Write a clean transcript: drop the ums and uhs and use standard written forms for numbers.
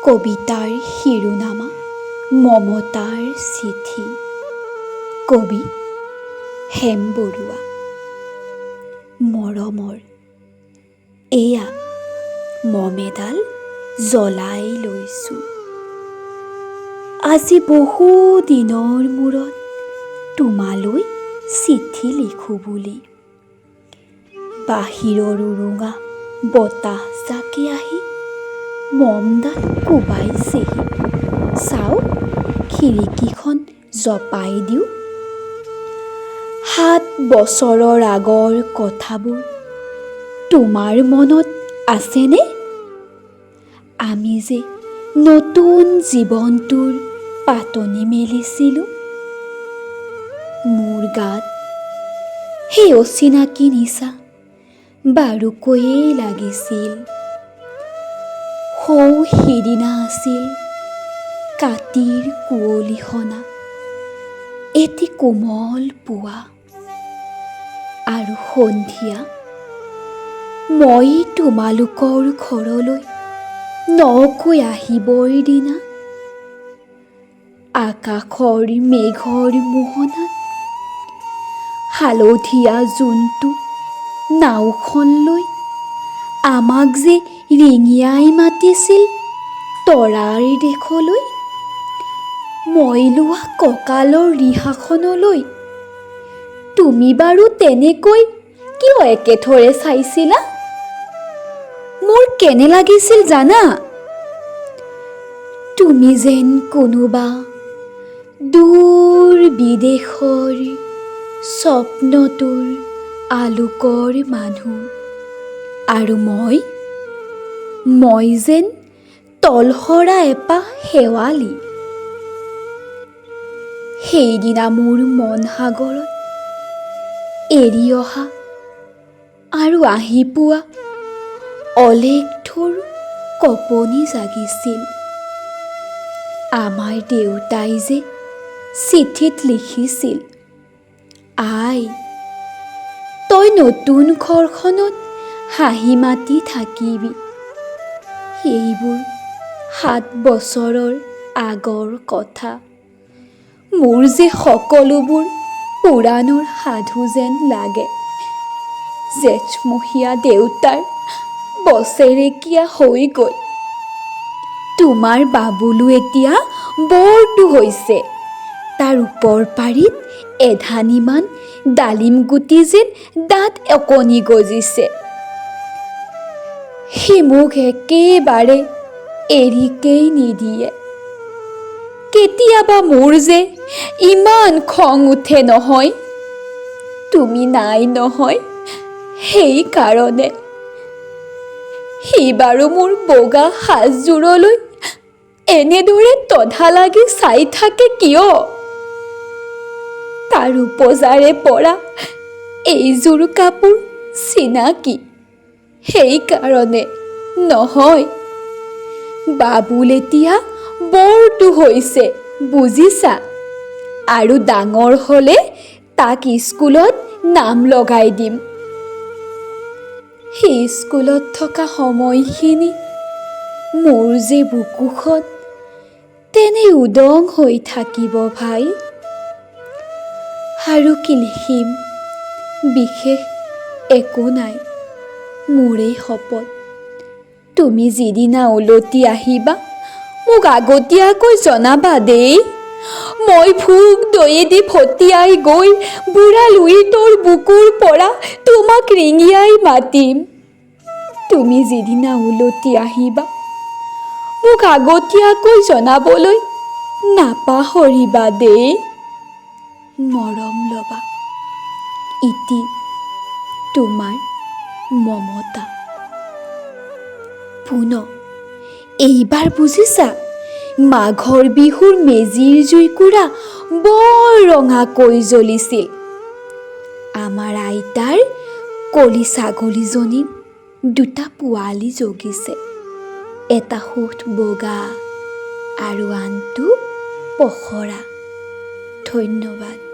কবিতাৰ শিৰোনামা মমতাৰ চিঠি। কবি হেম বৰুৱা। মৰমৰ এয়া মমেডাল জ্বলাই লৈছোঁ, আজি বহু দিনৰ মূৰত তোমালৈ চিঠি লিখোঁ বুলি। বাহিৰৰ উৰুঙা বতাহজাকে আহি মমডাল কোবাইছেহি। চাওঁ খিৰিকীখন জপাই দিওঁ। 7 বছৰৰ আগৰ কথাবোৰ তোমাৰ মনত আছেনে? আমি যে নতুন জীৱনটোৰ পাতনি মেলিছিলোঁ। মোৰ গাত সেই অচিনাকি নিচা বাৰুকৈয়ে লাগিছিল। সৌ সিদিনা আছিল কাতিৰ কুঁৱলীসনা এটি কোমল পুৱা, আৰু সন্ধিয়া মই তোমালোকৰ ঘৰলৈ নকৈ আহিবৰ দিনা। আকাশৰ মেঘৰ মোহনাত হালধীয়া জোনটো নাওখন লৈ আমাক যে ৰিঙিয়াই মাতিছিল তৰাৰ দেশলৈ। মই লোৱা কঁকালৰ ৰিহাখনলৈ তুমি বাৰু তেনেকৈ কিয় একেথৰে চাইছিলা? মোৰ কেনে লাগিছিল জানা? তুমি যেন কোনোবা দূৰ বিদেশৰ স্বপ্নটোৰ আলোকৰ মানুহ, আৰু মই যেন তলসৰা এপাহ শেৱালি। সেইদিনা মোৰ মন সাগৰত এৰি অহা আৰু আহি পোৱা অলেখ ঢৌৰ কঁপনি জাগিছিল। আমাৰ দেউতাই যে চিঠিত লিখিছিল, আই তই নতুন ঘৰখনত হাঁহি মাতি থাকিবি। সেইবোৰ 7 বছৰৰ আগৰ কথা। মোৰ যে সকলোবোৰ পুৰাণৰ সাধু যেন লাগে। জেঠমহীয়া দেউতাৰ বছেৰেকীয়া হৈ গ'ল। তোমাৰ বাবুলো এতিয়া বৰটো হৈছে। তাৰ ওপৰ পাৰিত এধানিমান ডালিম গুটি যেন দাঁত অকণি গজিছে। সি মোক একেবাৰে এৰিকেই নিদিয়ে। কেতিয়াবা মোৰ যে ইমান খং উঠে নহয়, তুমি নাই নহয় সেইকাৰণে। সি বাৰু মোৰ বগা সাজযোৰলৈ এনেদৰে তধা লাগি চাই থাকে কিয়? তাৰ উপজাৰে পৰা এইযোৰ কাপোৰ চিনাকি সেইকাৰণে নহয়। বাবুল এতিয়া বৰটো হৈছে বুজিছা, আৰু ডাঙৰ হ'লে তাক স্কুলত নাম লগাই দিম। সেই স্কুলত থকা সময়খিনি মোৰ যে বুকুখন তেনে উদং হৈ থাকিব ভাই। আৰু কি লিখিম, বিশেষ একো নাই। মোৰেই শপত, তুমি যিদিনা উলটি আহিবা মোক আগতীয়াকৈ জনাবা দেই। মই ভোগ দয়েদি ফটিয়াই গৈ বুঢ়া লুইতৰ বুকুৰ পৰা তোমাক ৰিঙিয়াই মাতিম। তুমি যিদিনা উলটি আহিবা মোক আগতীয়াকৈ জনাবলৈ নাপাহৰিবা দেই। মৰম লবা। ইতি তোমাৰ মমতা। পুনৰ এইবাৰ বুজিছা, মাঘৰ বিহুৰ মেজিৰ জুইকুৰা বৰ ৰঙাকৈ জ্বলিছিল। আমাৰ আইতাৰ কলি ছাগলীজনী 2টা পোৱালি জগিছে। এটা সোঁত বগা আৰু আনটো পখৰা। ধন্যবাদ।